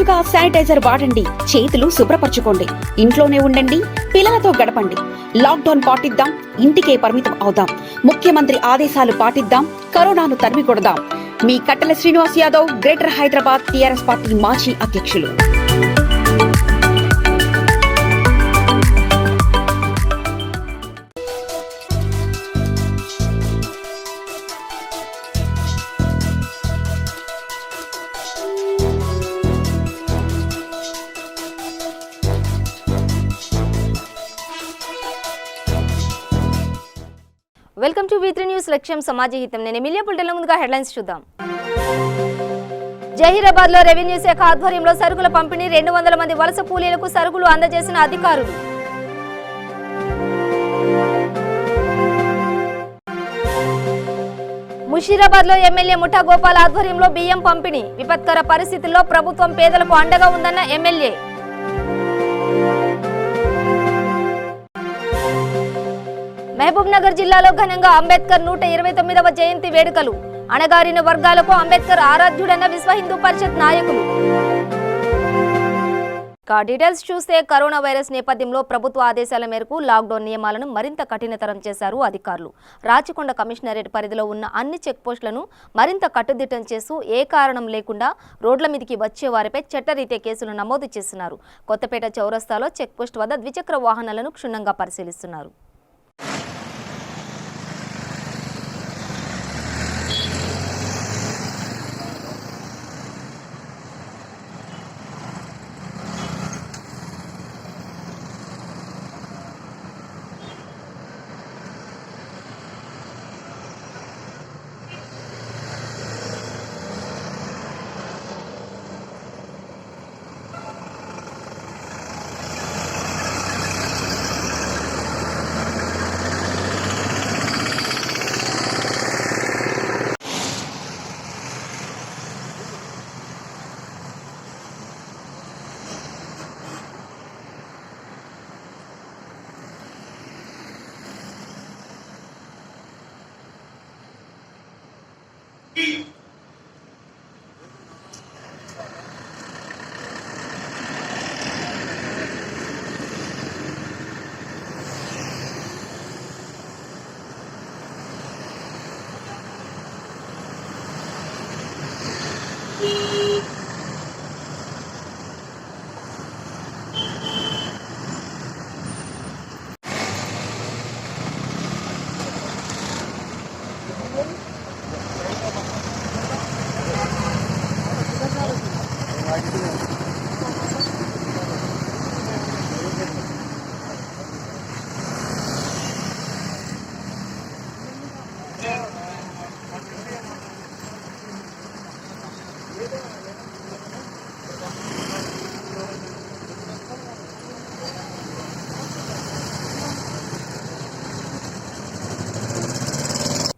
తరచుగా శానిటైజర్ వాడండి, చేతులు శుభ్రపరచుకోండి, ఇంట్లోనే ఉండండి, పిల్లలతో గడపండి. లాక్డౌన్ పాటిద్దాం, ఇంటికే పరిమితం అవుదాం. ముఖ్యమంత్రి ఆదేశాలు పాటిద్దాం, కరోనాను తరిమి కొడదాం. మీ కట్టెల Srinivas Yadav, greater Hyderabad TRS party మాజీ అధ్యక్షులు. Welcome to V3 news. లక్ష్యం సమాజహితం. నేను ఎమిలియా. బులెటిన్ల ముందుగా హెడ్లైన్స్ చూద్దాం. జహీరాబాద్ లో రెవెన్యూ శాఖ ఆధ్వర్యంలో సరుకుల పంపిణీ. 200 మంది వలస కూలీలకు సరుకులు అందజేసిన అధికారులు. ముషీరాబాద్ లో ఎమ్మెల్యే ముఠా గోపాల్ ఆధ్వర్యంలో బియ్యం పంపిణీ. విపత్కర పరిస్థితుల్లో ప్రభుత్వం పేదలకు అండగా ఉందన్న ఎమ్మెల్యే. మహబూబ్ నగర్ జిల్లాలో ఘనంగా అంబేద్కర్ 129వ జయంతి వేడుకలు. అణగారిన వర్గాలకు అంబేద్కర్ ఆరాధ్యుడన్న విశ్వ హిందూ పరిషత్ నాయకులు. డీటెయిల్స్ చూస్తే కరోనా వైరస్ నేపథ్యంలో ప్రభుత్వ ఆదేశాల మేరకు లాక్డౌన్ నియమాలను మరింత కఠినతరం చేశారు అధికారులు. రాచకొండ కమిషనరేట్ పరిధిలో ఉన్న అన్ని చెక్పోస్టులను మరింత కట్టుదిట్టం చేస్తూ ఏ కారణం లేకుండా రోడ్ల మీదకి వచ్చే వారిపై చట్టరీత్యా కేసులు నమోదు చేస్తున్నారు. కొత్తపేట చౌరస్తాలో చెక్పోస్ట్ వద్ద ద్విచక్ర వాహనాలను క్షుణ్ణంగా పరిశీలిస్తున్నారు.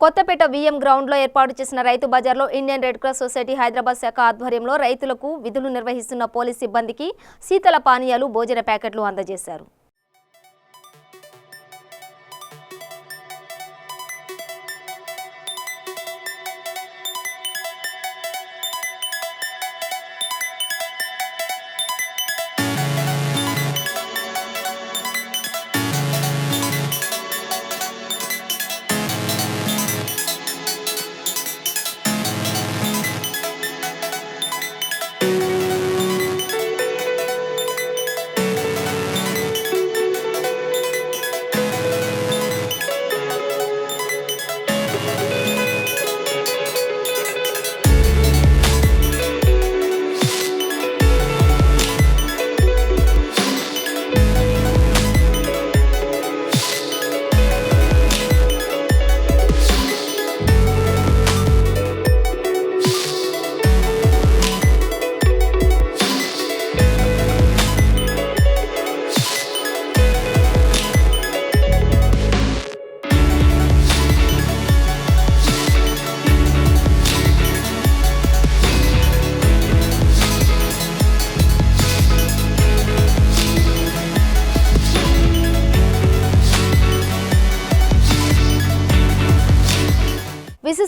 కొత్తపేట విఎం గ్రౌండ్ లో ఏర్పాటు చేసిన రైతు బజార్లో Indian red cross society Hyderabad శాఖ ఆధ్వర్యంలో రైతులకు విధులు నిర్వహిస్తున్న పోలీస్ సిబ్బందికి శీతల పానీయాలు, భోజన ప్యాకెట్లు అందజేశారు.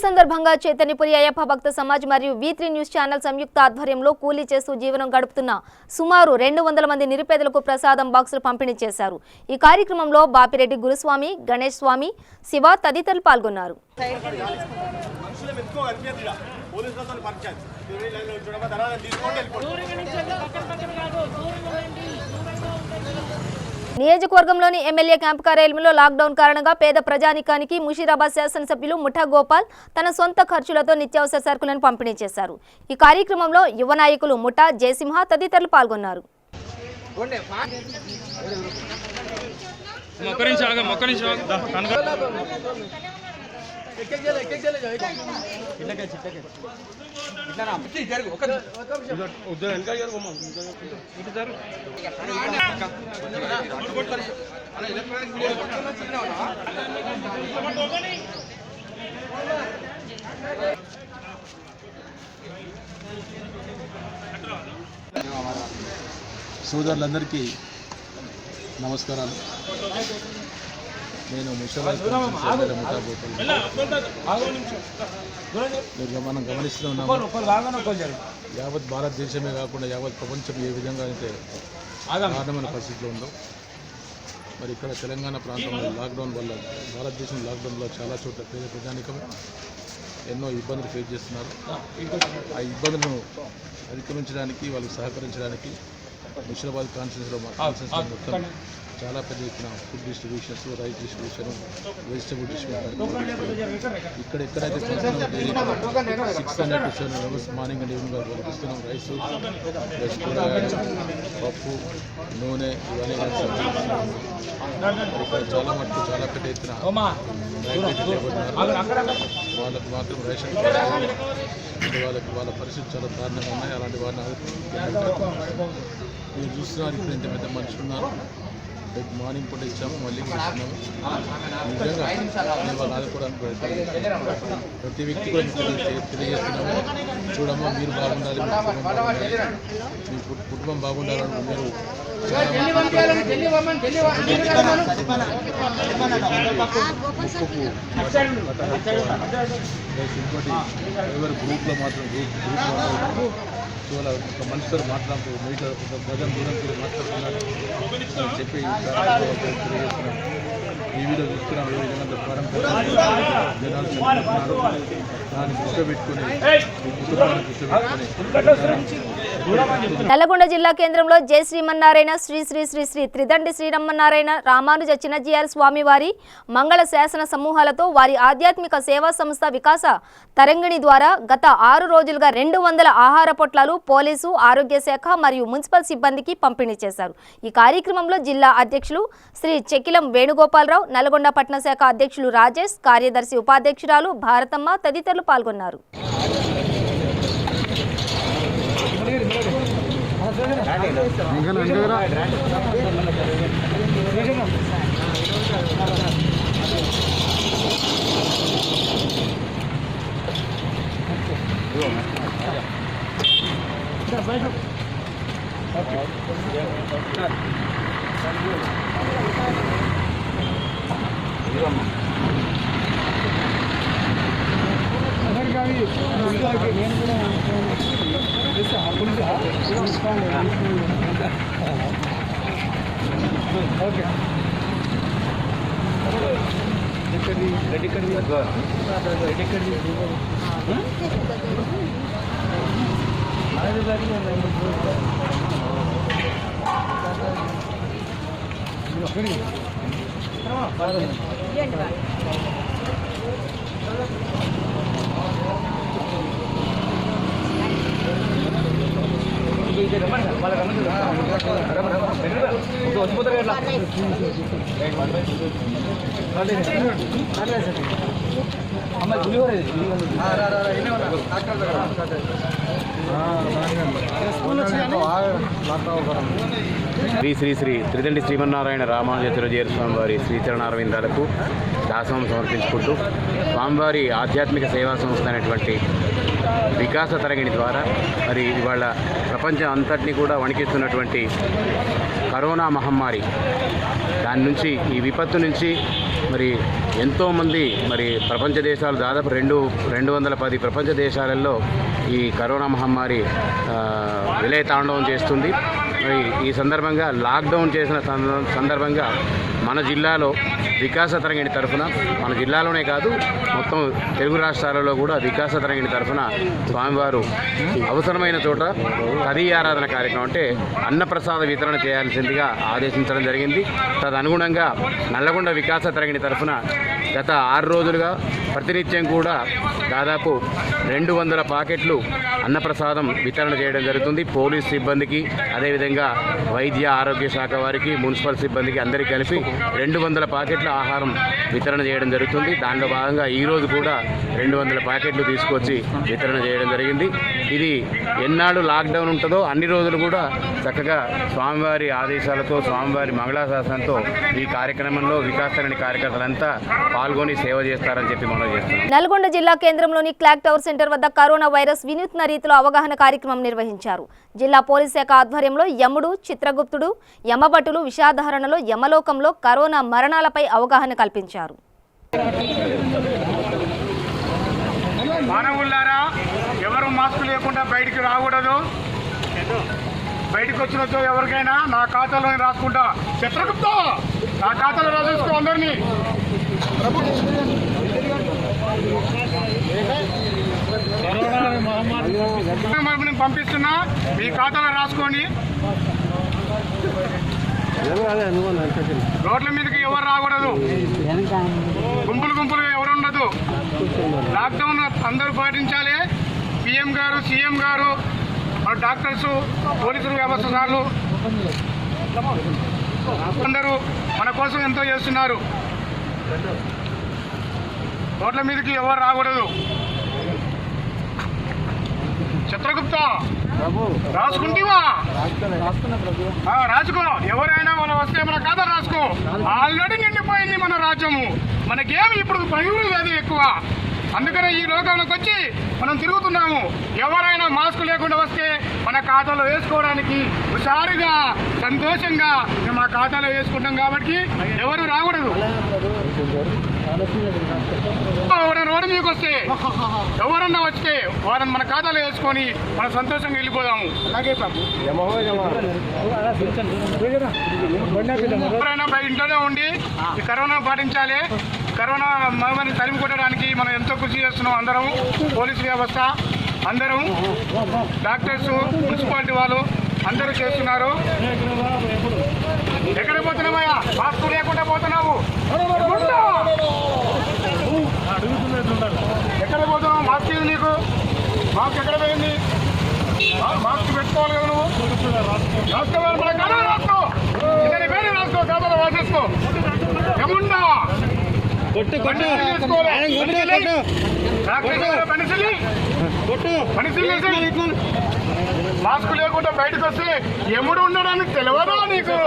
సందర్భంగా చైతన్యపురి అయ్యప్ప భక్త సమాజ్ మరియు V3 న్యూస్ ఛానల్ సంయుక్త ఆధ్వర్యంలో కూలీ చేస్తూ జీవనం గడుపుతున్న సుమారు 200 మంది నిరుపేదలకు ప్రసాదం బాక్సులు పంపిణీ చేశారు. ఈ కార్యక్రమంలో బాపిరెడ్డి గురుస్వామి, గణేష్ స్వామి, శివ తదితరులు పాల్గొన్నారు. నియోజకవర్గంలోని ఎమ్మెల్యే క్యాంపు కార్యాలయంలో లాక్డౌన్ కారణంగా పేద ప్రజానికానికి ముషీరాబాద్ శాసనసభ్యులు ముఠా గోపాల్ తన సొంత ఖర్చులతో నిత్యావసర సరుకులను పంపిణీ చేశారు. ఈ కార్యక్రమంలో యువ నాయకులు ముఠా, జయసింహ తదితరులు పాల్గొన్నారు. సోదరులందరికీ నమస్కారాలు. నేను ముషాబాద్ మనం గమనిస్తూ ఉన్నాము. యావత్ భారతదేశమే కాకుండా యావత్ ప్రపంచం ఏ విధంగా అయితే దారుణమైన పరిస్థితిలో ఉందో, మరి ఇక్కడ తెలంగాణ ప్రాంతంలో లాక్డౌన్ వల్ల, భారతదేశం లాక్డౌన్లో చాలా చోట్ల పేద ప్రజానికం ఎన్నో ఇబ్బందులు ఫేస్ చేస్తున్నారు. ఆ ఇబ్బందులను అధిగమించడానికి, వాళ్ళకి సహకరించడానికి ముషీరాబాద్ కాన్స్టిట్యూన్సీలో మొత్తం చాలా పెద్ద ఎత్తున food distributions, rice distribution, vegetable distribution ఇక్కడ ఎక్కడైతే 600 to 700 hours morning and evening వరకు ఇస్తున్నాం. రైస్ ప్లస్ కూరగాయలు, పప్పు, నూనె ఇవన్నీ ఇక్కడ చాలా మటుకు చాలా పెద్ద ఎత్తున వాళ్ళకు మాత్రం రేషన్ వాళ్ళ పరిస్థితి చాలా దారుణంగా ఉన్నాయి. అలాంటి వారిని మీరు చూస్తున్నారు. ఇక్కడ ఇంత పెద్ద మనుషులు ఉన్నారు. రేపు మార్నింగ్ పూట ఇచ్చాము, మళ్ళీ ఇస్తున్నాము. నిజంగా వాళ్ళు ఆదుకోవడానికి ప్రతి వ్యక్తి కూడా తెలియజేస్తున్నాము. చూడమ్మా, మీరు బాగుండాలి, మీ కుటుంబం బాగుండాలని మీరు ఎవరి గ్రూప్లో మాత్రం ఒక మనిషితో మాట్లాడుతూ మీట ఒక గజం దూరం మాట్లాడుతున్నారు చెప్పి టీవీలో చూస్తున్నాం. ఏ విధంగా జనాలు చదువుతున్నారు. దాన్ని కూర్చోబెట్టుకుని కుటుంబాన్ని కూర్చోబెట్టుకుని నల్లగొండ జిల్లా కేంద్రంలో జై శ్రీమన్నారాయణ శ్రీ శ్రీ శ్రీ శ్రీ త్రిదండి శ్రీరమన్నారాయణ రామానుజ చిన్నజీఆర్ స్వామి వారి మంగళ శాసన సమూహాలతో వారి ఆధ్యాత్మిక సేవా సంస్థ వికాస తరంగిణి ద్వారా గత 6 రోజులుగా 200 ఆహార పొట్లాలు పోలీసు, ఆరోగ్య శాఖ మరియు మున్సిపల్ సిబ్బందికి పంపిణీ చేశారు. ఈ కార్యక్రమంలో జిల్లా అధ్యక్షులు శ్రీ చెక్కిలం వేణుగోపాలరావు, నల్గొండ పట్టణ శాఖ అధ్యక్షులు రాజేష్, కార్యదర్శి ఉపాధ్యక్షురాలు భారతమ్మ తదితరులు పాల్గొన్నారు. అమ్మాయి శ్రీ శ్రీ శ్రీ త్రిదండి శ్రీమన్నారాయణ రామానుజాచార్య స్వామి వారి శ్రీచరణారవిందాలకు దాసోహం సమర్పించుకుంటూ స్వామివారి ఆధ్యాత్మిక సేవా సంస్థ అనేటువంటి వికాస తరంగిణి ద్వారా మరి ఇవాళ ప్రపంచం అంతటినీ కూడా వణికిస్తున్నటువంటి కరోనా మహమ్మారి దాని నుంచి ఈ విపత్తు నుంచి మరి ఎంతోమంది మరి ప్రపంచ దేశాలు దాదాపు 210 ప్రపంచ దేశాలలో ఈ కరోనా మహమ్మారి విలయతాండవం చేస్తుంది. మరి ఈ సందర్భంగా లాక్డౌన్ చేసిన సందర్భంగా మన జిల్లాలో వికాస తరంగిణి తరఫున మన జిల్లాలోనే కాదు మొత్తం తెలుగు రాష్ట్రాలలో కూడా వికాస తరంగిణి తరఫున స్వామివారు అవసరమైన చోట తదీయారాధన కార్యక్రమం అంటే అన్నప్రసాద వితరణ చేయాల్సిందిగా ఆదేశించడం జరిగింది. తదనుగుణంగా నల్లగొండ వికాస తరంగిణి తరఫున గత 6 రోజులుగా ప్రతినిత్యం కూడా దాదాపు 200 పాకెట్లు అన్నప్రసాదం వితరణ చేయడం జరుగుతుంది. పోలీస్ సిబ్బందికి అదేవిధంగా వైద్య ఆరోగ్య శాఖ వారికి మున్సిపల్ సిబ్బందికి అందరికీ కలిపి 200 పాకెట్ల ఆహారం వితరణ చేయడం జరుగుతుంది. దానిలో భాగంగా ఈరోజు కూడా 200 ప్యాకెట్లు తీసుకొచ్చి వితరణ చేయడం జరిగింది. ఇది ఎన్నాళ్ళు లాక్డౌన్ ఉంటుందో అన్ని రోజులు కూడా చక్కగా స్వామివారి ఆదేశాలతో స్వామివారి మంగళాశాసనంతో ఈ కార్యక్రమంలో వికాసరణి కార్యకర్తలంతా పాల్గొని సేవ చేస్తారని చెప్పి మనం చేస్తున్నాం. నల్గొండ జిల్లా కేంద్రంలోని క్లాక్ టవర్ సెంటర్ వద్ద కరోనా వైరస్ వినూత్న రీతిలో అవగాహన కార్యక్రమం నిర్వహించారు. జిల్లా పోలీస్ శాఖ ఆధ్వర్యంలో యముడు, చిత్రగుప్తుడు, యమభటులు విషాదహరణలో యమలోకంలో కరోనా మరణాలపై అవగాహన కల్పించారు. మానవులారా, ఎవరు మాస్క్ లేకుండా బయటికి రాకూడదు. బయటకు వచ్చినచో ఎవరికైనా నా ఖాతాలో రాసుకుంటా. చిత్రగుప్త నా ఖాతాలో రాసేసుకో అందరినీ. నేను పంపిస్తున్నా, మీ ఖాతాలో రాసుకోండి. రోడ్ల మీదకి ఎవరు రాకూడదు, గుంపులుగా ఎవరు ఉండదు. లాక్డౌన్ అందరూ పాటించాలి. పిఎం గారు, సీఎం గారు, డాక్టర్స్, పోలీసులు, వ్యవస్థలు అందరూ మన కోసం ఎంతో చేస్తున్నారు. రోడ్ల మీదకి ఎవరు రాకూడదు. చిత్రగుప్త రాసుకుంటేవా? రాసుకో. ఎవరైనా మన వస్తే మన ఖాతా రాసుకో. ఆల్రెడీ నిండిపోయింది మన రాజ్యము. మనకేమి ఇప్పుడు పరుగులు అది ఎక్కువ. అందుకనే ఈ లోకంలోకి వచ్చి మనం తిరుగుతున్నాము. ఎవరైనా మాస్క్ లేకుండా వస్తే మన ఖాతాలో వేసుకోవడానికి హుషారుగా సంతోషంగా మేము మా ఖాతాలో వేసుకుంటాం. కాబట్టి ఎవరు రాకూడదు. రోడ్డు మీకు వస్తే ఎవరన్నా వస్తే వారిని మన ఖాతాలో వేసుకొని మనం సంతోషంగా వెళ్ళిపోదాము. అలాగే ఎవరైనా బయట ఇంట్లోనే ఉండి ఈ కరోనా పాటించాలి. కరోనా మహమ్మారిని తరిమి కొట్టడానికి మనం ఎంతో కృషి చేస్తున్నాం. అందరం పోలీసు వ్యవస్థ, అందరం డాక్టర్స్, మున్సిపాలిటీ వాళ్ళు అందరూ చేస్తున్నారు. ఎక్కడ పోతున్నావయ్యా? మాస్క్ లేకుండా పోతున్నావు. ఎక్కడ పోతున్నావు? మాస్క్ ఇది నీకు. మాస్క్ ఎక్కడ పోయింది? మాస్క్ పెట్టుకోవాలి కదా నువ్వు. రాసుకోవాలి. మన కథ రాసుకో. ఇతని పేరు రాసుకో. ఖాతాలో రాసేసుకో. ఏముండా మాస్క్ లేకుండా బయటకు వస్తే ఎముడు ఉండడానికి తెలియదా నీకు?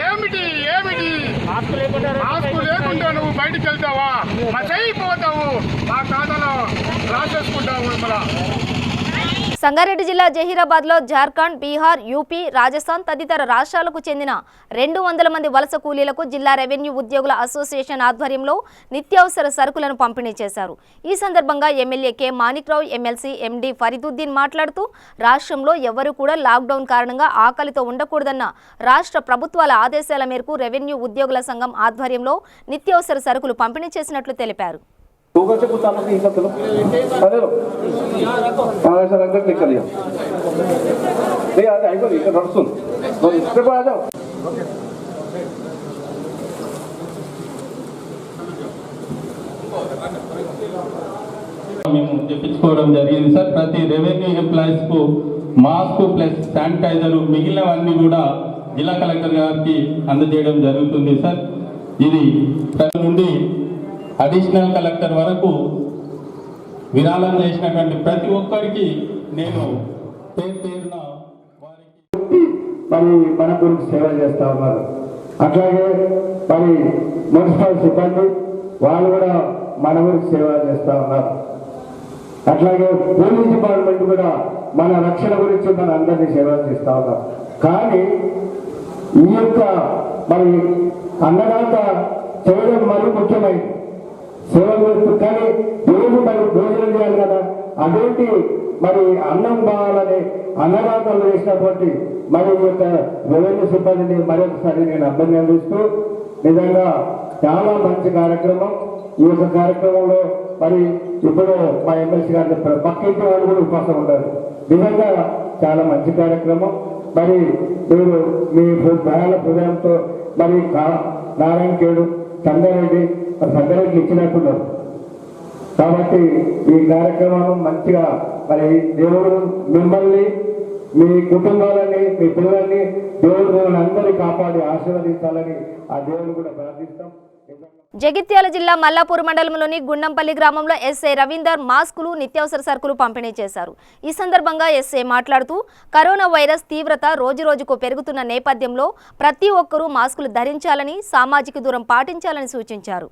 ఏమిటి ఏమిటి మాస్క్ లేకుండా నువ్వు బయటికి వెళ్తావా? మసైపోతావు. మా ఖాతాలో రాసేసుకుంటావు. సంగారెడ్డి జిల్లా జహీరాబాద్లో జార్ఖండ్, బీహార్, యూపీ, రాజస్థాన్ తదితర రాష్ట్రాలకు చెందిన 200 మంది వలస కూలీలకు జిల్లా రెవెన్యూ ఉద్యోగుల అసోసియేషన్ ఆధ్వర్యంలో నిత్యావసర సరుకులను పంపిణీ చేశారు. ఈ సందర్భంగా ఎమ్మెల్యే కె మాణిక్రావు, ఎమ్మెల్సీ ఎండి ఫరీదుద్దీన్ మాట్లాడుతూ రాష్ట్రంలో ఎవరూ కూడా లాక్డౌన్ కారణంగా ఆకలితో ఉండకూడదన్న రాష్ట్ర ప్రభుత్వాల ఆదేశాల మేరకు రెవెన్యూ ఉద్యోగుల సంఘం ఆధ్వర్యంలో నిత్యావసర సరుకులు పంపిణీ చేసినట్లు తెలిపారు. से कुछ ताल्लुक नहीं चलो अरे लो ऐसा रंग क्लिक कर लिया नहीं आ जाए इधर सुन तो इस पे आ जाओ మేము తెప్పించుకోవడం జరిగింది సార్. ప్రతి రెవెన్యూ ఎంప్లాయీస్ కు మాస్క్ ప్లస్ శానిటైజర్ మిగిలినవన్నీ కూడా జిల్లా కలెక్టర్ గారికి అందజేయడం జరుగుతుంది సార్. ఇది నుండి అడిషనల్ కలెక్టర్ వరకు విరాళం చేసినటువంటి ప్రతి ఒక్కరికి నేను పేరున వారికి మరి మన గురించి సేవలు చేస్తా ఉన్నారు. అట్లాగే మరి మున్సిపల్ సిబ్బంది వాళ్ళు కూడా మన గురించి సేవలు చేస్తా ఉన్నారు. అట్లాగే పోలీస్ డిపార్ట్మెంట్ కూడా మన రక్షణ గురించి మన అందరినీ సేవలు చేస్తా ఉన్నారు. కానీ ఈ యొక్క మరి అన్నదాత చేయడం మరి ముఖ్యమైనది. సేవలు చేస్తూ కానీ రోజు మరి భోజనం చేయాలి కదా, అదేంటి మరి అన్నం కావాలని అన్నదాతలు చేసినటువంటి మరి ఈ యొక్క రెవెన్యూ సిబ్బందిని మరొకసారి నేను అభినందిస్తూ, నిజంగా చాలా మంచి కార్యక్రమం. ఈ యొక్క కార్యక్రమంలో మరి ఇప్పుడు మా ఎమ్మెల్సీ గారు చెప్పారు, పక్కింటి వాళ్ళు కూడా ఉపవాసం ఉంటారు. నిజంగా చాలా మంచి కార్యక్రమం. మరి మీరు మీ దయాల హృదయంతో మరి నారాయణఖేడు సంగారెడ్డి సంగారెడ్డి ఇచ్చినట్టున్నారు. కాబట్టి ఈ కార్యక్రమం మంచిగా మరి దేవుడు మిమ్మల్ని, మీ కుటుంబాలని, మీ పిల్లల్ని దేవుడు మిమ్మల్ని అందరినీ కాపాడి ఆశీర్వదించాలని ఆ దేవుడు కూడా ప్రార్థిస్తాం. జగిత్యాల జిల్లా మల్లాపూర్ మండలంలోని గుండంపల్లి గ్రామంలో ఎస్ఐ రవీందర్ మాస్కులు, నిత్యావసర సరుకులు పంపిణీ చేశారు. ఈ సందర్భంగా ఎస్ఐ మాట్లాడుతూ కరోనా వైరస్ తీవ్రత రోజురోజుకు పెరుగుతున్న నేపథ్యంలో ప్రతి ఒక్కరూ మాస్కులు ధరించాలని, సామాజిక దూరం పాటించాలని సూచించారు.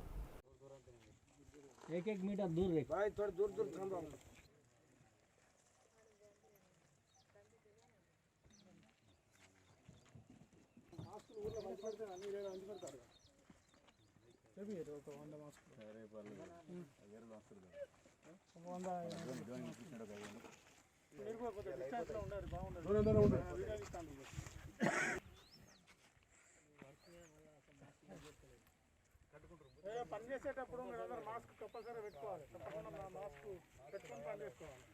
పని చేసేటప్పుడు మీరు మాస్క్ కంపల్సరీ పెట్టుకోవాలి. తప్పకుండా మాస్క్ పెట్టుకొని పని చేసుకోవాలి.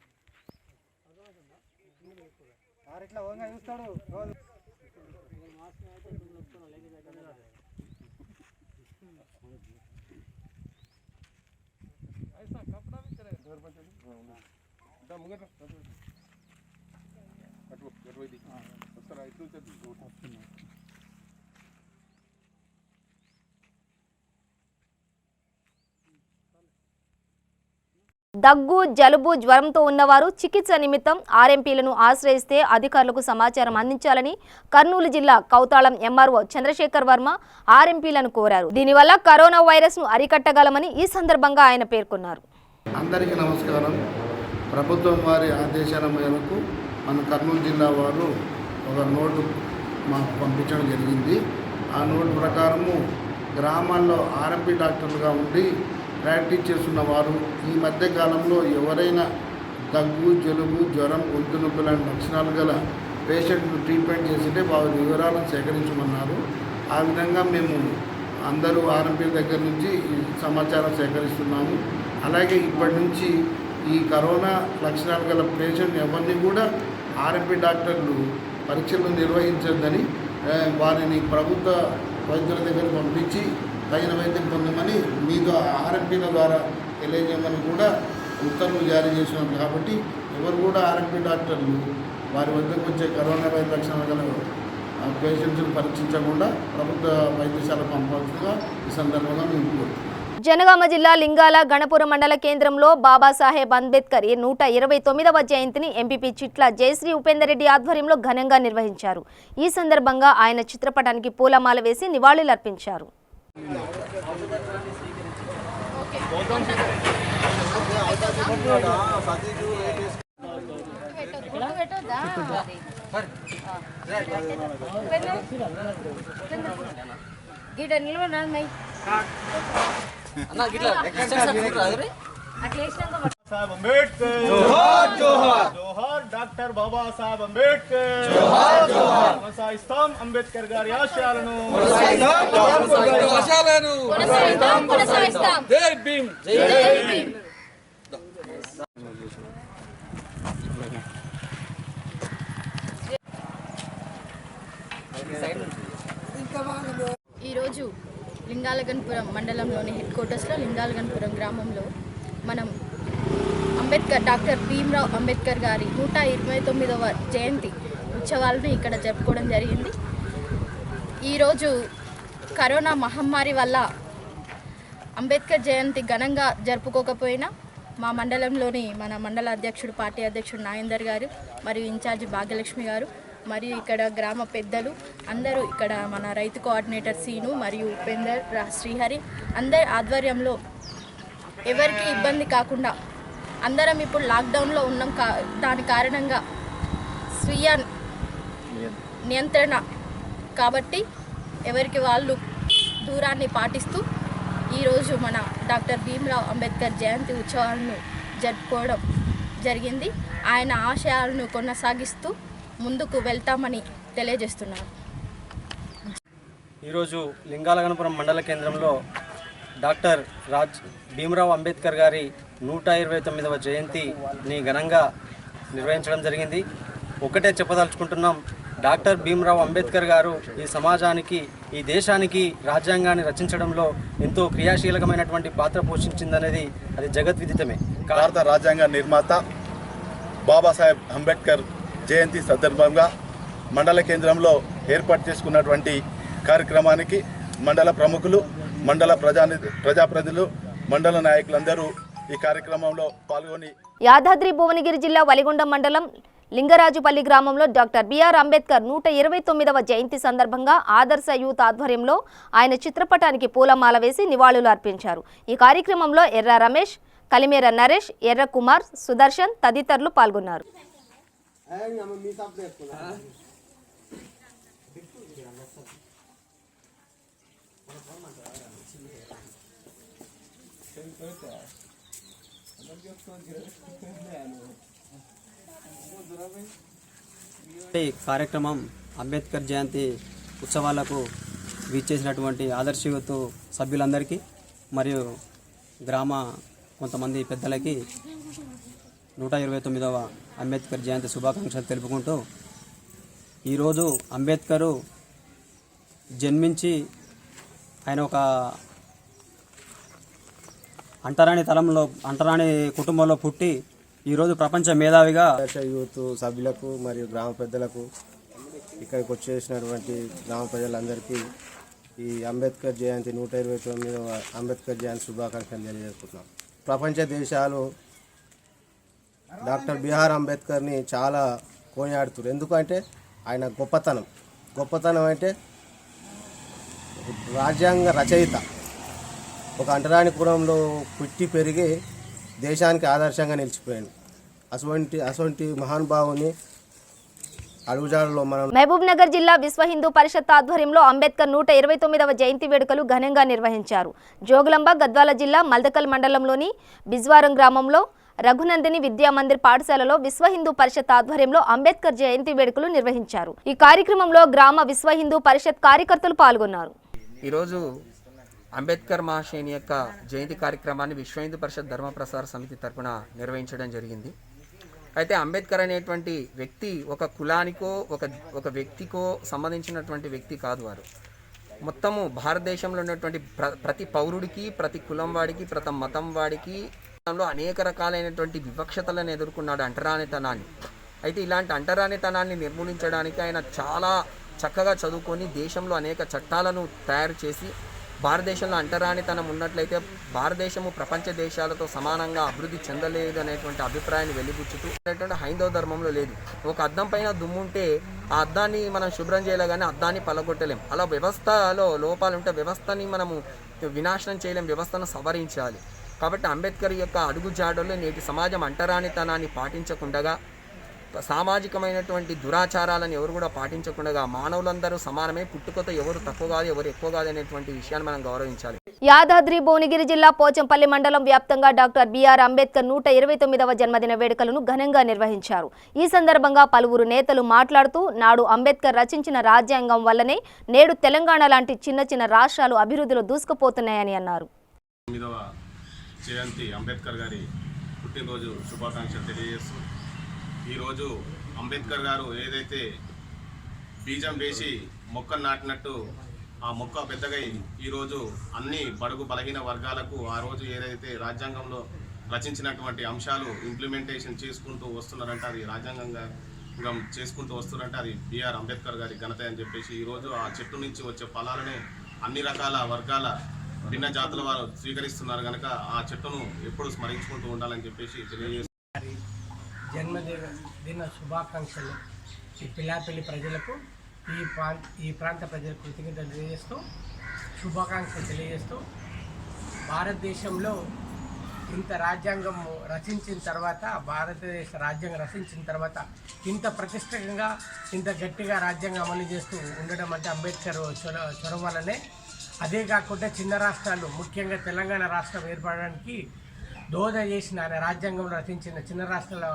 ఇట్లా ఓంగా చూస్తాడు దగ్గు, జలుబు, జ్వరంతో ఉన్నవారు చికిత్స నిమిత్తం ఆర్ఎంపీలను ఆశ్రయిస్తే అధికారులకు సమాచారం అందించాలని కర్నూలు జిల్లా కౌతాళం ఎంఆర్ఓ చంద్రశేఖర్ వర్మ ఆర్ఎంపీలను కోరారు. దీనివల్ల కరోనా వైరస్ ను అరికట్టగలమని ఈ సందర్భంగా ఆయన పేర్కొన్నారు. అందరికీ నమస్కారం. ప్రభుత్వం వారి ఆదేశాల మేరకు మన కర్నూలు జిల్లా వారు ఒక నోటు మాకు పంపించడం జరిగింది. ఆ నోటు ప్రకారము గ్రామాల్లో ఆర్ఎంపీ డాక్టర్లుగా ఉండి ప్రాక్టీస్ చేస్తున్న వారు ఈ మధ్య కాలంలో ఎవరైనా దగ్గు, జలుబు, జ్వరం, గొంతు నొప్పి లాంటి లక్షణాలు గల పేషెంట్ను ట్రీట్మెంట్ చేస్తుంటే వారి వివరాలను సేకరించమన్నారు. ఆ విధంగా మేము అందరూ ఆర్ఎంపీ దగ్గర నుంచి ఈ సమాచారం సేకరిస్తున్నాము. అలాగే ఇప్పటి నుంచి ఈ కరోనా లక్షణాలు గల పేషెంట్ ఎవరిని కూడా ఆర్ఎంపీ డాక్టర్లు పరీక్షలు నిర్వహించొద్దని, వారిని ప్రభుత్వ వైద్యుల దగ్గర పంపించి తగిన వైద్యం పొందమని మీతో ఆర్ఎంపీల ద్వారా తెలియజేయమని కూడా ఉత్తర్వులు జారీ చేసినాం. కాబట్టి ఎవరు కూడా ఆర్ఎంపీ డాక్టర్లు వారి వద్దకు వచ్చే కరోనా వైరస్ లక్షణాలు గల పేషెంట్స్ను పరీక్షించకుండా ప్రభుత్వ వైద్యశాల పంపాల్సిందిగా ఈ సందర్భంగా మేము కోరుతున్నాం. జనగామ జిల్లా లింగాల గణపురం మండల కేంద్రంలో బాబాసాహెబ్ అంబేద్కర్ 129వ జయంతిని ఎంపీపీ చిట్ల జయశ్రీ ఉపేందర్ రెడ్డి ఆధ్వర్యంలో ఘనంగా నిర్వహించారు. ఈ సందర్భంగా ఆయన చిత్రపటానికి పూలమాల వేసి నివాళులర్పించారు. साहब अंबेडकर जोहार जोहार जोहार डॉक्टर बाबा साहब अंबेडकर जोहार जोहार కొనసాగిస్తాం అంబేద్కర్ గారి ఆశయాలను కొనసాగిస్తాం జై భీమ్ జై భీమ్. ఈరోజు లింగాలగన్పురం మండలంలోని హెడ్ క్వార్టర్స్లో లింగాలగన్పురం గ్రామంలో మనం డాక్టర్ భీమ్రావ్ అంబేద్కర్ గారి 129వ జయంతి ఉత్సవాలను ఇక్కడ జరుపుకోవడం జరిగింది. ఈరోజు కరోనా మహమ్మారి వల్ల అంబేద్కర్ జయంతి ఘనంగా జరుపుకోకపోయినా మా మండలంలోని మన మండల అధ్యక్షుడు, పార్టీ అధ్యక్షుడు నాగేందర్ గారు మరియు ఇన్ఛార్జి భాగ్యలక్ష్మి గారు మరియు ఇక్కడ గ్రామ పెద్దలు అందరూ, ఇక్కడ మన రైతు కోఆర్డినేటర్ సీను మరియు ఉపేందర్, శ్రీహరి అందరి ఆధ్వర్యంలో ఎవరికి ఇబ్బంది కాకుండా అందరం ఇప్పుడు లాక్డౌన్లో ఉన్నాం. దాని కారణంగా స్వీయ నియంత్రణ కాబట్టి ఎవరికి వాళ్ళు దూరాన్ని పాటిస్తూ ఈరోజు మన డాక్టర్ భీమ్రావ్ అంబేద్కర్ జయంతి ఉత్సవాలను జరుపుకోవడం జరిగింది. ఆయన ఆశయాలను కొనసాగిస్తూ ముందుకు వెళ్తామని తెలియజేస్తున్నారు. ఈరోజు లింగాలగనపురం మండల కేంద్రంలో డాక్టర్ భీమ్రావ్ అంబేద్కర్ గారి 129వ జయంతిని ఘనంగా నిర్వహించడం జరిగింది. ఒకటే చెప్పదలుచుకుంటున్నాం, డాక్టర్ భీమ్రావ్ అంబేద్కర్ గారు ఈ సమాజానికి, ఈ దేశానికి రాజ్యాంగాన్ని రచించడంలో ఎంతో క్రియాశీలకమైనటువంటి పాత్ర పోషించిందనేది అది జగద్విదితమే. భారత రాజ్యాంగ నిర్మాత బాబాసాహెబ్ అంబేద్కర్ జయంతి సందర్భంగా మండల కేంద్రంలో ఏర్పాటు చేసుకున్నటువంటి కార్యక్రమానికి మండల ప్రముఖులు, మండల ప్రజాప్రతినిధులు, మండల నాయకులందరూ ఈ కార్యక్రమంలో పాల్గొని యాదాద్రి భువనగిరి జిల్లా వలిగొండ మండలం లింగరాజుపల్లి గ్రామంలో డాక్టర్ బిఆర్ అంబేద్కర్ 129వ జయంతి సందర్భంగా ఆదర్శ యూత్ ఆధ్వర్యంలో ఆయన చిత్రపటానికి పూలమాల వేసి నివాళులు అర్పించారు. ఈ కార్యక్రమంలో ఎర్ర రమేష్, కలిమేర నరేష్, ఎర్ర కుమార్, సుదర్శన్ తదితరులు పాల్గొన్నారు. ఈ కార్యక్రమం అంబేద్కర్ జయంతి ఉత్సవాలకు వీచేసినటువంటి ఆదర్శ యూత్ సభ్యులందరికీ మరియు గ్రామ కొంతమంది పెద్దలకి 129వ అంబేద్కర్ జయంతి శుభాకాంక్షలు తెలుపుకుంటూ, ఈరోజు అంబేద్కరు జన్మించి ఆయన ఒక అంటరాని కుటుంబంలో పుట్టి ఈరోజు ప్రపంచ మేధావిగా యూత్ సభ్యులకు మరియు గ్రామ పెద్దలకు, ఇక్కడికి వచ్చేసినటువంటి గ్రామ ప్రజలందరికీ ఈ అంబేద్కర్ జయంతి 129వ అంబేద్కర్ జయంతి శుభాకాంక్షలు తెలియజేస్తున్నాం. ప్రపంచ దేశాలు డాక్టర్ బిఆర్ అంబేద్కర్ని చాలా కొనియాడుతున్నారు. ఎందుకంటే ఆయన గొప్పతనం అంటే రాజ్యాంగ రచయిత, ఒక అంటరాని కులంలో పుట్టి పెరిగి దేశానికి ఆదర్శంగా నిలిచిపోయాడు. అటువంటి మహానుభావుని అడుగుజాడలో మనం. మహబూబ్ నగర్ జిల్లా విశ్వ హిందూ పరిషత్ ఆధ్వర్యంలో అంబేద్కర్ 129వ జయంతి వేడుకలు ఘనంగా నిర్వహించారు. జోగులాంబ గద్వాల జిల్లా మల్దకల్ మండలంలోని బిజ్వారం గ్రామంలో రఘునందిని విద్యామందిర్ పాఠశాలలో విశ్వ హిందూ పరిషత్ ఆధ్వర్యంలో అంబేద్కర్ జయంతి వేడుకలు నిర్వహించారు. ఈ కార్యక్రమంలో గ్రామ విశ్వ హిందూ పరిషత్ కార్యకర్తలు పాల్గొన్నారు. ఈరోజు అంబేద్కర్ మహాశయుని యొక్క జయంతి కార్యక్రమాన్ని విశ్వ హిందూ పరిషత్ ధర్మ ప్రసార సమితి తరఫున నిర్వహించడం జరిగింది. అయితే అంబేద్కర్ అనేటువంటి వ్యక్తి ఒక కులానికో ఒక వ్యక్తికో సంబంధించినటువంటి వ్యక్తి కాదు. వారు మొత్తము భారతదేశంలో ఉన్నటువంటి ప్రతి పౌరుడికి, ప్రతి కులం వాడికి, ప్రతి మతం వాడికి అనేక రకాలైనటువంటి వివక్షతలను ఎదుర్కొన్నాడు, అంటరానితనాన్ని. అయితే ఇలాంటి అంటరానితనాన్ని నిర్మూలించడానికి ఆయన చాలా చక్కగా చదువుకొని దేశంలో అనేక చట్టాలను తయారు చేసి, భారతదేశంలో అంటరానితనం ఉన్నట్లయితే భారతదేశము ప్రపంచ దేశాలతో సమానంగా అభివృద్ధి చెందలేదు అనేటువంటి అభిప్రాయాన్ని వెలిబుచ్చుతూ, హైందవ ధర్మంలో లేదు. ఒక అద్దం పైన దుమ్ముంటే ఆ అద్దాన్ని మనం శుభ్రం చేయలే కానీ అద్దాన్ని పలగొట్టలేం. అలా వ్యవస్థలో లోపాలు ఉంటే వ్యవస్థని మనము వినాశనం చేయలేం, వ్యవస్థను సవరించాలి. కాబట్టి అంబేద్కర్ యొక్క అడుగుజాడల్లో నేటి సమాజం అంటరానితనాన్ని పాటించకుండా, సామాజికమైనటువంటి దురాచారాలను ఎవరు కూడా పాటించకుండా మానవులందరూ సమానమే, పుట్టుకతో ఎవరు తక్కువ కాదు, ఎవరు ఎక్కువ కాదు అనేటువంటి విషయాన్ని మనం గౌరవించాలి. యాదాద్రి భువనగిరి జిల్లా పోచంపల్లి మండలం వ్యాప్తంగా డాక్టర్ బిఆర్ అంబేద్కర్ 129వ జన్మదిన వేడుకలను ఘనంగా నిర్వహించారు. ఈ సందర్భంగా పలువురు నేతలు మాట్లాడుతూ, నాడు అంబేద్కర్ రచించిన రాజ్యాంగం వల్లనే నేడు తెలంగాణ లాంటి చిన్న చిన్న రాష్ట్రాలు అభివృద్ధిలో దూసుకుపోతున్నాయని అన్నారు. జయంతి అంబేద్కర్ గారి పుట్టినరోజు శుభాకాంక్షలు తెలియజేస్తూ, ఈరోజు అంబేద్కర్ గారు ఏదైతే బీజం వేసి మొక్కను నాటినట్టు ఆ మొక్క పెద్దగా ఈరోజు అన్ని బడుగు బలహీన వర్గాలకు ఆ రోజు ఏదైతే రాజ్యాంగంలో రచించినటువంటి అంశాలు ఇంప్లిమెంటేషన్ చేసుకుంటూ వస్తున్నారంటే అది రాజ్యాంగంగా చేసుకుంటూ వస్తున్నారంటే అది బిఆర్ అంబేద్కర్ గారి ఘనత అని చెప్పేసి ఈరోజు ఆ చెట్టు నుంచి వచ్చే ఫలాలనే అన్ని రకాల వర్గాల భిన్న జాతుల వారు స్వీకరిస్తున్నారు కనుక ఆ చెట్టును ఎప్పుడు స్మరించుకుంటూ ఉండాలని చెప్పేసి తెలియజేస్తున్నారు. జన్మదిన శుభాకాంక్షలు ఈ పిల్లాపల్లి ప్రజలకు ఈ ప్రాంత ప్రజలకు కృతజ్ఞతలు తెలియజేస్తూ శుభాకాంక్షలు తెలియజేస్తూ భారతదేశంలో ఇంత రాజ్యాంగం రచించిన తర్వాత భారతదేశ రాజ్యాంగం రచించిన తర్వాత ఇంత ప్రతిష్టంగా ఇంత గట్టిగా రాజ్యాంగం అమలు చేస్తూ ఉండడం అంటే అంబేద్కర్ చొరవ వల్లనే. అదే కాకుండా చిన్న రాష్ట్రాలు ముఖ్యంగా తెలంగాణ రాష్ట్రం ఏర్పడడానికి దోహద చేసిన ఆయన రాజ్యాంగంలో రచించిన చిన్న రాష్ట్రాలు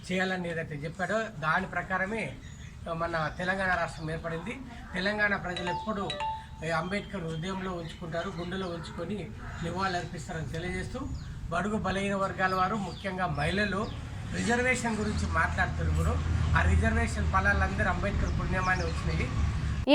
చేయాలని ఏదైతే చెప్పాడో దాని ప్రకారమే మన తెలంగాణ రాష్ట్రం ఏర్పడింది. తెలంగాణ ప్రజలు ఎప్పుడు అంబేద్కర్ హృదయంలో ఉంచుకుంటారు, గుండెలో ఉంచుకొని నివాళులు అర్పిస్తారని తెలియజేస్తూ బడుగు బలహీన వర్గాల వారు ముఖ్యంగా మహిళలు రిజర్వేషన్ గురించి మాట్లాడుతున్నారు. ఆ రిజర్వేషన్ ఫలాలందరూ అంబేద్కర్ పుణ్యమాన్ని వచ్చినాయి.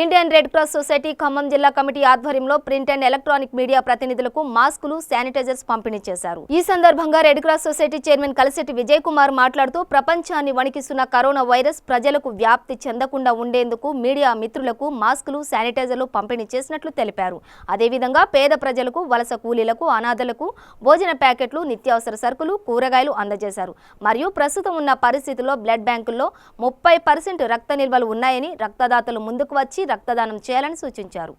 Indian red cross society Khammam జిల్లా కమిటీ ఆధ్వర్యంలో ప్రింట్ అండ్ ఎలక్ట్రానిక్ మీడియా ప్రతినిధులకు మాస్కులు, శానిటైజర్స్ పంపిణీ చేశారు. ఈ సందర్భంగా red cross society chairman Kalisetti Vijay Kumar మాట్లాడుతూ ప్రపంచాన్ని వణికిస్తున్న కరోనా వైరస్ ప్రజలకు వ్యాప్తి చెందకుండా ఉండేందుకు మీడియా మిత్రులకు మాస్కులు, శానిటైజర్లు పంపిణీ చేసినట్లు తెలిపారు. అదేవిధంగా పేద ప్రజలకు, వలస కూలీలకు, అనాథలకు భోజన ప్యాకెట్లు, నిత్యావసర సరుకులు, కూరగాయలు అందజేశారు. మరియు ప్రస్తుతం ఉన్న పరిస్థితుల్లో బ్లడ్ బ్యాంకుల్లో 30% రక్త నిల్వలు ఉన్నాయని రక్తదాతలు ముందుకు వచ్చి రక్తదానం చేయాలని సూచించారు.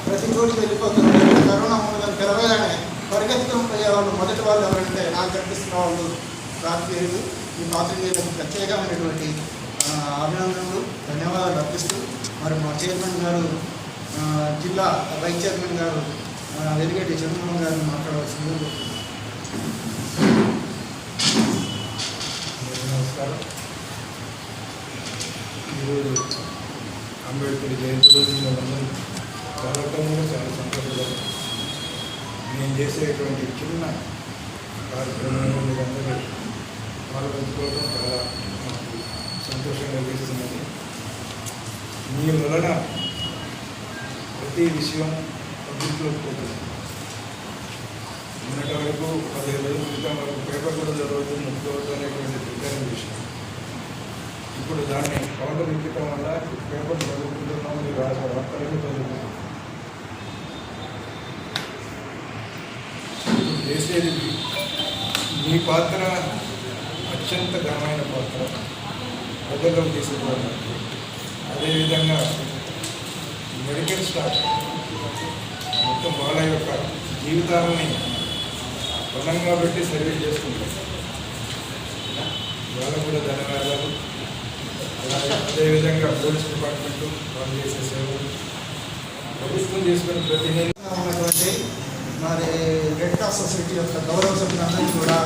ప్రతి చోటు వెళ్ళిపోతుంది. కరోనా మూలం తెలవగానే పరిగెత్తుకుని పోయేవాళ్ళు మొదటి వాళ్ళు ఎవరంటే నాకు కనిపిస్తున్న వాళ్ళు రాజకీయాలు. ఈ పాత్రికేయులకు ప్రత్యేకమైనటువంటి అభినందనలు, ధన్యవాదాలు అర్పిస్తూ మరి మా చైర్మన్ గారు, జిల్లా వైస్ చైర్మన్ గారు వెలిగేటి చంద్రబాబు గారిని మాట్లాడవలసింది. నమస్కారం. ఈరోజు అంబేద్కర్ జయంతి రోజు మనందరం కలవటం కూడా చాలా సంతోషకరం. నేను చేసేటువంటి చిన్న కార్యక్రమంలో మీరందరూ పాల్గొంచుకోవడం చాలా నాకు సంతోషంగా కలిగిస్తున్నది. మీ వలన ప్రతి విషయం అభివృద్ధిలోకి పోతుంది. మొన్నటి వరకు 15 రోజుల క్రితం వరకు పేపర్ కూడా చదవద్దు, ముట్టుకోవద్దు అనేటువంటి ప్రచారం విషయం. ఇప్పుడు దాన్ని కౌంటర్ ఇచ్చడం వల్ల పేపర్ చదువుకుంటున్నాం, మీరు రాసే వార్తలను చదువుకుంటున్నాం. చేసేది మీ పాత్ర అత్యంత ఘనమైన పాత్ర, ప్రజలకు తీసుకోవడానికి. అదేవిధంగా మెడికల్ స్టాఫ్ మొత్తం వాళ్ళ యొక్క జీవితాలని బలంగా పెట్టి సర్వీస్ చేసుకుంటారు. వాళ్ళకు కూడా ధన్యవాదాలు. అలాగే అదేవిధంగా పోలీస్ డిపార్ట్మెంటు వాళ్ళు చేసే సేవలు, ప్రభుత్వం చేసుకునే ప్రతినిధి ఉన్నటువంటి మరి రెడ్ క్రాస్ సొసైటీ యొక్క గౌరవ సభ్యులందరికీ కూడా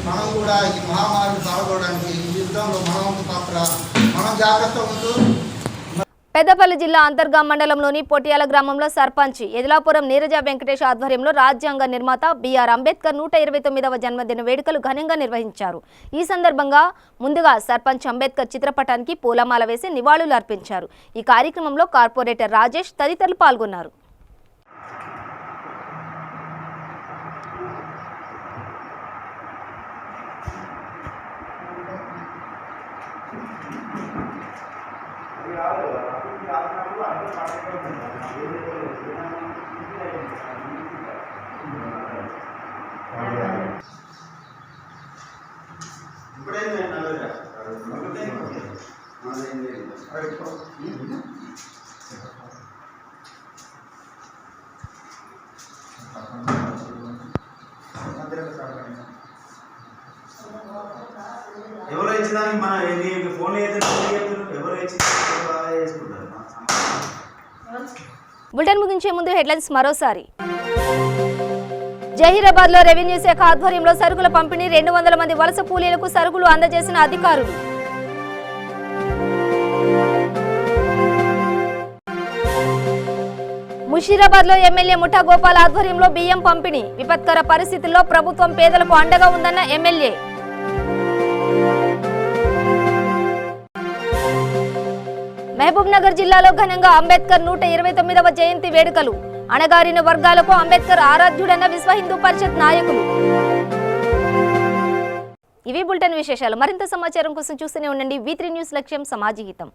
మనం కూడా ఈ మహమ్మారిని పాల్గొనడానికి ఈ యుద్ధంలో మన వంతు పాత్ర, మనం జాగ్రత్త ఉంటూ. పెద్దపల్లి జిల్లా అంతర్గాం మండలంలోని పొటియాల గ్రామంలో సర్పంచ్ ఎదిలాపురం నీరజ వెంకటేష్ ఆధ్వర్యంలో రాజ్యాంగ నిర్మాత బిఆర్ అంబేద్కర్ 129వ జన్మదిన వేడుకలు ఘనంగా నిర్వహించారు. ఈ సందర్భంగా ముందుగా సర్పంచ్ అంబేద్కర్ చిత్రపటానికి పూలమాల వేసి నివాళులు అర్పించారు. ఈ కార్యక్రమంలో కార్పొరేటర్ రాజేష్ తదితరులు పాల్గొన్నారు. ఎవరు ఇచ్చినానికి మన ఫోన్ ఎవరు చేసుకుంటారు. బులెటిన్ ముగించే ముందు హెడ్లైన్స్ మరోసారి. జహీరాబాద్ లో రెవెన్యూ శాఖ ఆధ్వర్యంలో సరుకుల పంపిణీ, 200 మంది వలస కూలీలకు సరుకులు అందజేసిన అధికారులు. ముషీరాబాద్ లో ఎమ్మెల్యే ముఠా గోపాల్ ఆధ్వర్యంలో బియ్యం పంపిణీ, విపత్కర పరిస్థితుల్లో ప్రభుత్వం పేదలకు అండగా ఉందన్న ఎమ్మెల్యే. మహబూబ్ నగర్ జిల్లాలో ఘనంగా అంబేద్కర్ 129వ జయంతి వేడుకలు, అణగారిన వర్గాలకు అంబేద్కర్ ఆరాధ్యుడన్న విశ్వ హిందూ పరిషత్ నాయకులు. ఇవి బులెటిన్ విశేషాలు. మరింత సమాచారం కోసం చూస్తూనే ఉండండి. V3 న్యూస్, లక్ష్యం సమాజహితం.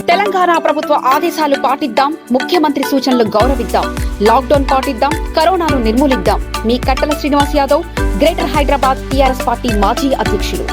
తెలంగాణ ప్రభుత్వ ఆదేశాలు పాటిద్దాం, ముఖ్యమంత్రి సూచనలు గౌరవిద్దాం, లాక్డౌన్ పాటిద్దాం, కరోనాను నిర్మూలిద్దాం. మీ కట్టల Srinivas Yadav, greater Hyderabad TRS party మాజీ అధ్యక్షులు.